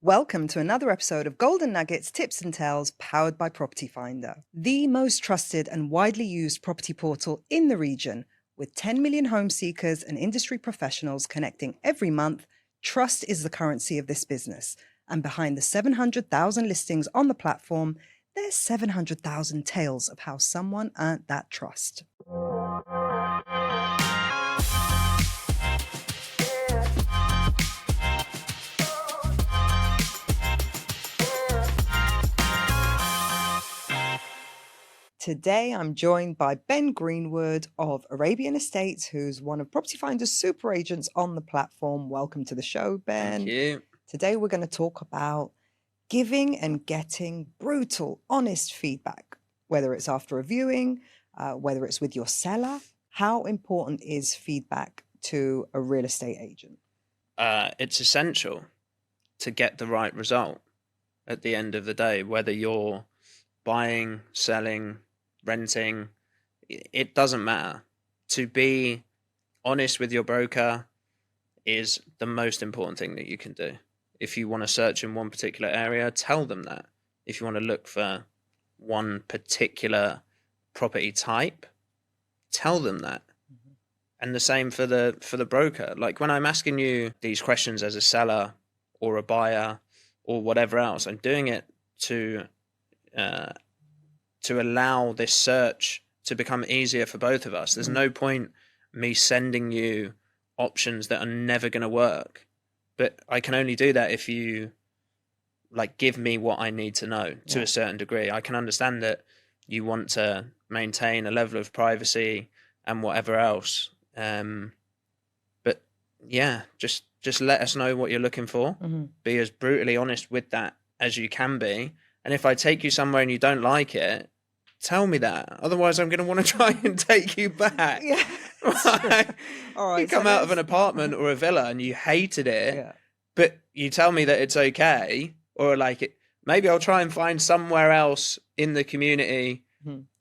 Welcome to another episode of Golden Nuggets, Tips and Tales, powered by Property Finder, the most trusted and widely used property portal in the region. With 10 million home seekers and industry professionals connecting every month, trust is the currency of this business. And behind the 700,000 listings on the platform, there's 700,000 tales of how someone earned that trust. Today, I'm joined by Ben Greenwood of Arabian Estates, who's one of Property Finder's super agents on the platform. Welcome to the show, Ben. Thank you. Today, we're going to talk about giving and getting brutal, honest feedback, whether it's after a viewing, whether it's with your seller. How important is feedback to a real estate agent? It's essential to get the right result at the end of the day, whether you're buying, selling, renting, it doesn't matter. To be honest with your broker is the most important thing that you can do. If you want to search in one particular area, tell them that. If you want to look for one particular property type, tell them that. Mm-hmm. And the same for the broker. Like when I'm asking you these questions as a seller or a buyer or whatever else, I'm doing it to allow this search to become easier for both of us. There's no point me sending you options that are never going to work, but I can only do that if you give me what I need to know to a certain degree. I can understand that you want to maintain a level of privacy and whatever else, but yeah, just let us know what you're looking for. Mm-hmm. Be as brutally honest with that as you can be. And if I take you somewhere and you don't like it, tell me that. Otherwise, I'm going to want to try and take you back. Yeah, all right. You come out of an apartment or a villa and you hated it, but you tell me that it's okay, or maybe I'll try and find somewhere else in the community,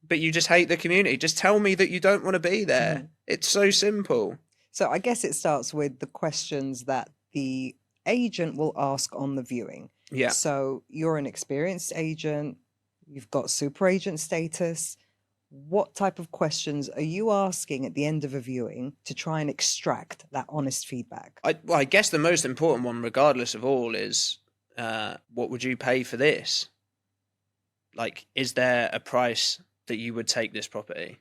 but you just hate the community. Just tell me that you don't want to be there. It's so simple. So I guess it starts with the questions that the agent will ask on the viewing. Yeah. So you're an experienced agent, you've got super agent status. What type of questions are you asking at the end of a viewing to try and extract that honest feedback? I guess the most important one, regardless of all, is what would you pay for this? Is there a price that you would take this property?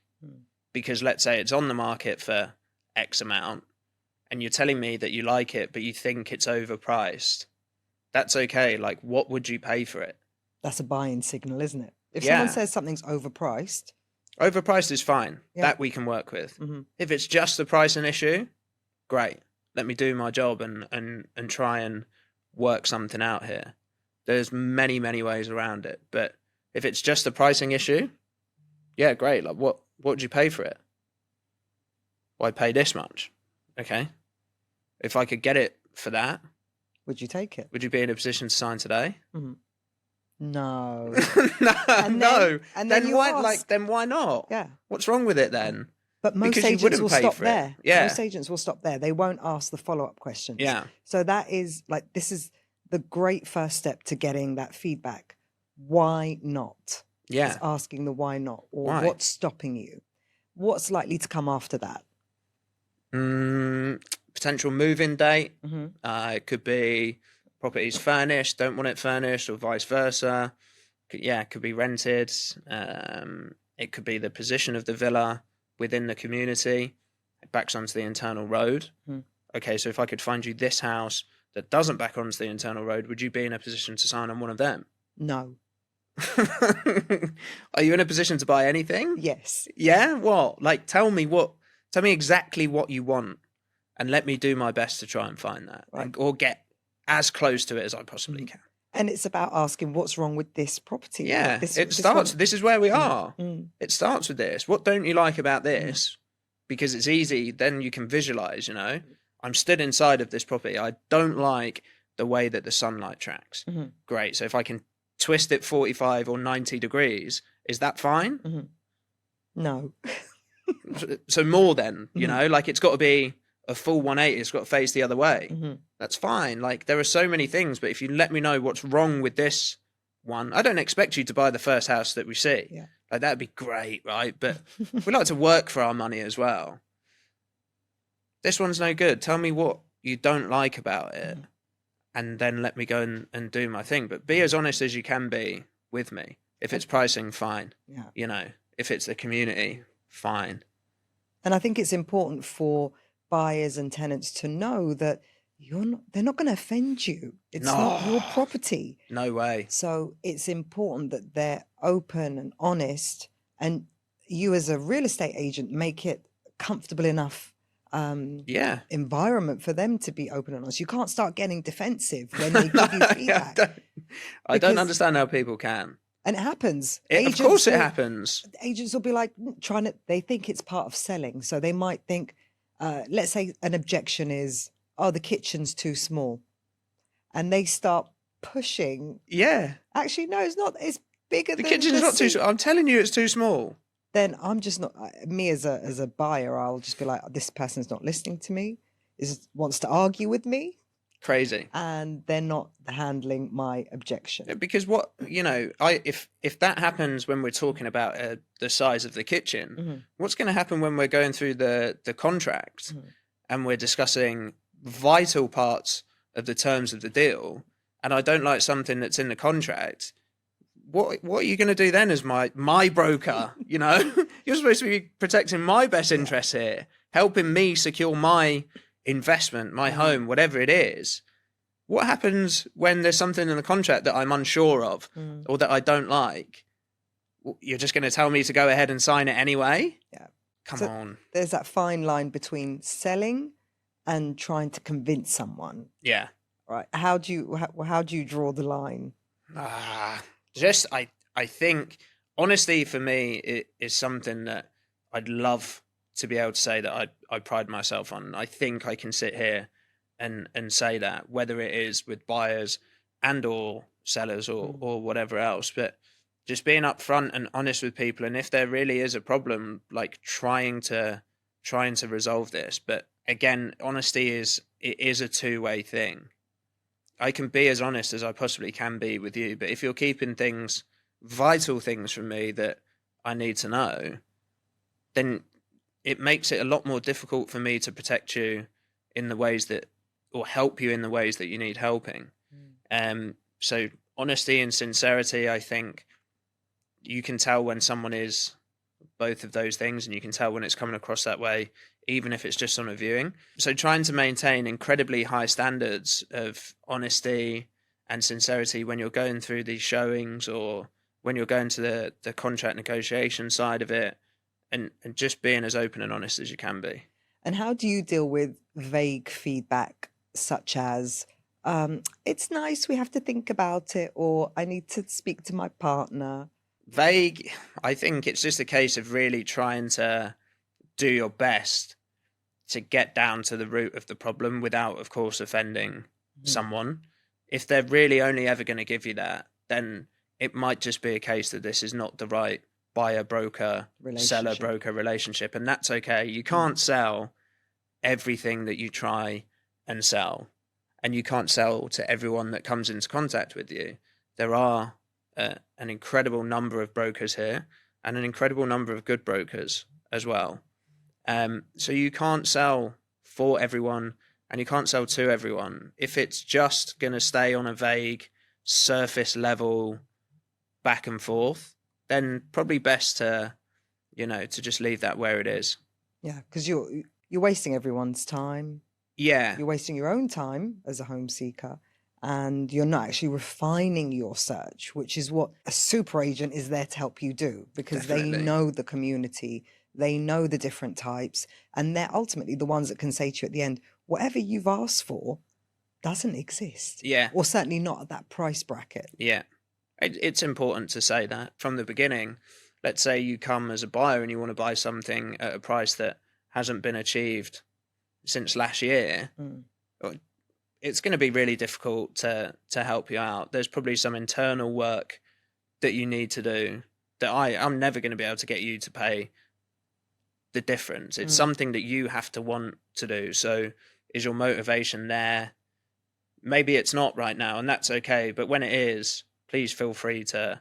Because let's say it's on the market for X amount and you're telling me that you like it, but you think it's overpriced. That's okay. What would you pay for it? That's a buying signal, isn't it? If someone says something's overpriced is fine. That we can work with. Mm-hmm. If it's just the pricing issue, great. Let me do my job and try and work something out here. There's many, many ways around it. But if it's just the pricing issue, yeah, great. What would you pay for it? Well, I pay this much. Okay. If I could get it for that, would you take it? Would you be in a position to sign today? Mm-hmm. No. No. And then why? Then why not? Yeah. What's wrong with it then? But most agents will stop there. Yeah. Most agents will stop there. They won't ask the follow-up questions. Yeah. So that is this is the great first step to getting that feedback. Why not? Yeah. It's asking the why not, or why? What's stopping you? What's likely to come after that? Potential move-in date. Mm-hmm. It could be property's furnished, don't want it furnished, or vice versa. It could be rented. It could be the position of the villa within the community. It backs onto the internal road. Okay, so if I could find you this house that doesn't back onto the internal road, would you be in a position to sign on one of them? No. Are you in a position to buy anything? Yes. Yeah? What? Tell me exactly what you want, and let me do my best to try and find that, or get as close to it as I possibly can. And it's about asking what's wrong with this property. Yeah, this is where we are. It starts with this. What don't you like about this? Because it's easy, then you can visualize, I'm stood inside of this property. I don't like the way that the sunlight tracks. Mm-hmm. Great. So if I can twist it 45 or 90 degrees, is that fine? Mm-hmm. No. So more then, it's got to be a full 180, it's got to face the other way. Mm-hmm. That's fine. Like, there are so many things, but if you let me know what's wrong with this one, I don't expect you to buy the first house that we see. Yeah. Like, that'd be great, right? But we like to work for our money as well. This one's no good. Tell me what you don't like about it, and then let me go and do my thing. But be as honest as you can be with me. If it's pricing, fine. Yeah. You know, if it's the community, fine. And I think it's important for buyers and tenants to know that they're not going to offend you. It's not your property. No way. So it's important that they're open and honest, and you as a real estate agent make it comfortable enough environment for them to be open and honest. You can't start getting defensive when they give you feedback. I don't understand how people can. And it happens. Of course it happens. Agents will be like they think it's part of selling. So they might think, let's say an objection is, oh, the kitchen's too small. And they start pushing. Yeah. Actually, no, it's not. It's bigger than the kitchen's not too small. I'm telling you, it's too small. Then I'm just not, me as a buyer, I'll just be like, this person's not listening to me, wants to argue with me. Crazy. And they're not handling my objection. Because what, if that happens when we're talking about the size of the kitchen, what's going to happen when we're going through the contract and we're discussing vital parts of the terms of the deal, and I don't like something that's in the contract? What are you going to do then as my broker? You're supposed to be protecting my best interests here, helping me secure my investment, my home, whatever it is. What happens when there's something in the contract that I'm unsure of or that I don't like? You're just going to tell me to go ahead and sign it anyway? Yeah. Come on. There's that fine line between selling and trying to convince someone. Yeah. Right. How do you draw the line? I think honesty for me is something that I'd love to be able to say that I pride myself on. I think I can sit here and say that, whether it is with buyers and or sellers or whatever else, but just being upfront and honest with people. And if there really is a problem, like trying to resolve this. But again, honesty is a two-way thing. I can be as honest as I possibly can be with you, but if you're keeping vital things from me that I need to know, then it makes it a lot more difficult for me to protect you in the ways that, or help you in the ways that you need helping. So honesty and sincerity, I think you can tell when someone is both of those things, and you can tell when it's coming across that way, even if it's just on a viewing. So trying to maintain incredibly high standards of honesty and sincerity when you're going through these showings or when you're going to the contract negotiation side of it, and just being as open and honest as you can be. And how do you deal with vague feedback such as, it's nice, we have to think about it, or I need to speak to my partner? Vague, I think it's just a case of really trying to do your best to get down to the root of the problem without, of course, offending someone. If they're really only ever going to give you that, then it might just be a case that this is not the right buyer-broker, seller-broker relationship, and that's okay. You can't sell everything that you try and sell, and you can't sell to everyone that comes into contact with you. There are an incredible number of brokers here, and an incredible number of good brokers as well. So you can't sell for everyone, and you can't sell to everyone. If it's just going to stay on a vague, surface level back and forth, then probably best to just leave that where it is. Yeah, because you're wasting everyone's time. Yeah. You're wasting your own time as a home seeker, and you're not actually refining your search, which is what a super agent is there to help you do, because they know the community, they know the different types, and they're ultimately the ones that can say to you at the end, whatever you've asked for doesn't exist. Yeah. Or certainly not at that price bracket. Yeah. It's important to say that from the beginning. Let's say you come as a buyer and you want to buy something at a price that hasn't been achieved since last year. It's going to be really difficult to help you out. There's probably some internal work that you need to do that I'm never going to be able to get you to pay the difference. It's something that you have to want to do. So is your motivation there? Maybe it's not right now, and that's okay. But when it is, please feel free to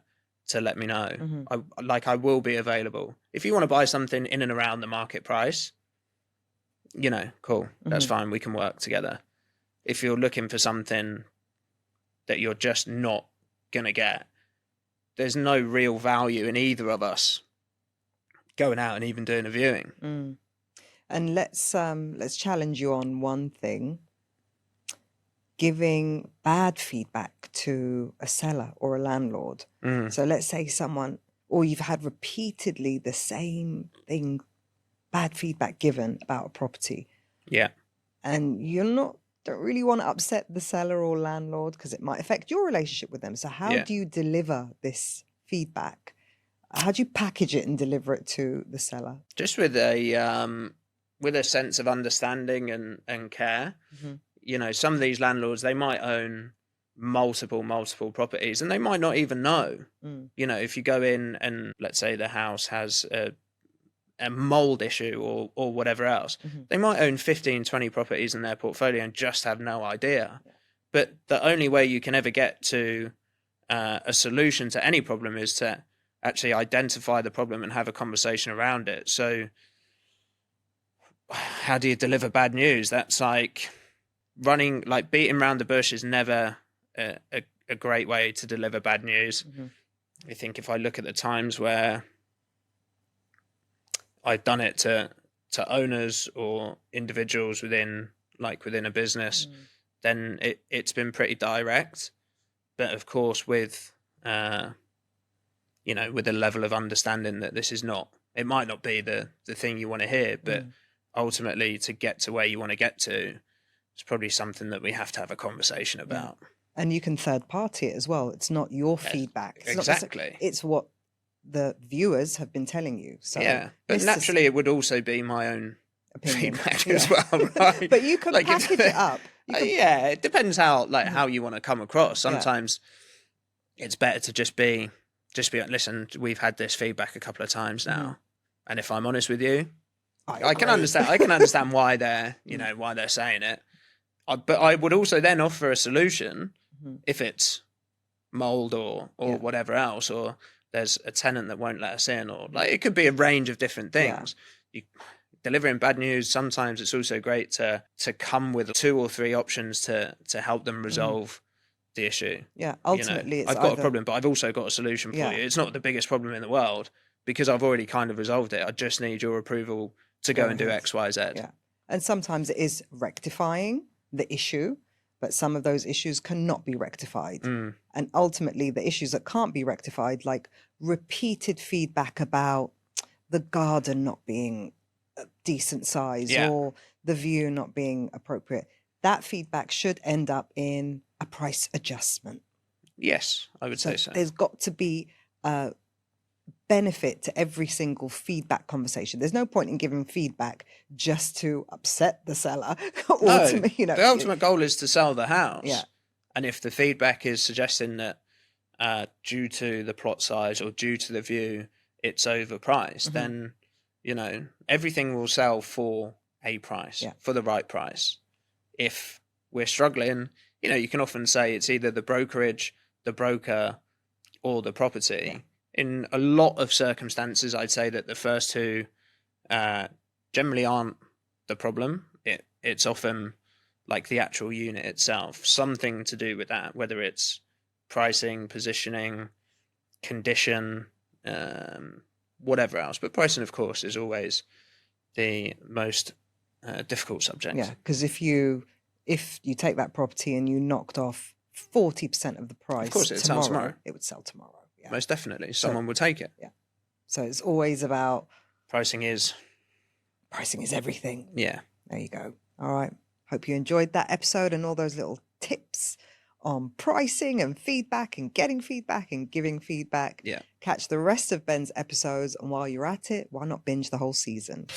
let me know. I will be available. If you want to buy something in and around the market price, cool. That's fine. We can work together. If you're looking for something that you're just not going to get, there's no real value in either of us going out and even doing a viewing. And let's challenge you on one thing: giving bad feedback to a seller or a landlord. So let's say someone, or you've had repeatedly the same thing, bad feedback given about a property. Yeah. And don't really want to upset the seller or landlord because it might affect your relationship with them. So how do you deliver this feedback? How do you package it and deliver it to the seller? Just with a sense of understanding and care. Some of these landlords, they might own multiple properties and they might not even know. If you go in and let's say the house has a mold issue or whatever else, they might own 15, 20 properties in their portfolio and just have no idea. But the only way you can ever get to a solution to any problem is to actually identify the problem and have a conversation around it. So how do you deliver bad news? That's beating around the bush is never a great way to deliver bad news. I think if I look at the times where I've done it to owners or individuals within a business, then it's been pretty direct. But of course, with with a level of understanding that this is not, it might not be the thing you want to hear, but ultimately to get to where you want to get to, it's probably something that we have to have a conversation about. And you can third party it as well. It's not your feedback. Exactly. It's what the viewers have been telling you. So but naturally it would also be my own feedback as well, right? But you can package it up. It depends how you want to come across. Sometimes it's better to just be listen, we've had this feedback a couple of times now, and if I'm honest with you, I can understand why they're why they're saying it, but I would also then offer a solution if it's mold or whatever else, or there's a tenant that won't let us in, or it could be a range of different things. Delivering bad news, sometimes it's also great to come with 2 or 3 options to help them resolve the issue. Ultimately, I've got a problem, but I've also got a solution for you. It's not the biggest problem in the world because I've already kind of resolved it. I just need your approval to go and do X, Y, Z. And sometimes it is rectifying the issue, but some of those issues cannot be rectified. And ultimately, the issues that can't be rectified, like repeated feedback about the garden not being a decent size or the view not being appropriate, that feedback should end up in a price adjustment. Yes, I would say so. There's got to be a benefit to every single feedback conversation. There's no point in giving feedback just to upset the seller. The ultimate goal is to sell the house. And if the feedback is suggesting that due to the plot size or due to the view, it's overpriced, then, everything will sell for a price, for the right price. If we're struggling, you can often say it's either the brokerage, the broker, or the property. In a lot of circumstances, I'd say that the first 2 generally aren't the problem. It's often like the actual unit itself, something to do with that, whether it's pricing, positioning, condition, whatever else. But pricing, of course, is always the most difficult subject. Because if you take that property and you knocked off 40% of the price, of course it would sell tomorrow. It would sell tomorrow. Most definitely. Someone will take it. So it's always about... Pricing is everything. Yeah. There you go. All right. Hope you enjoyed that episode and all those little tips on pricing and feedback and getting feedback and giving feedback. Yeah. Catch the rest of Ben's episodes, and while you're at it, why not binge the whole season?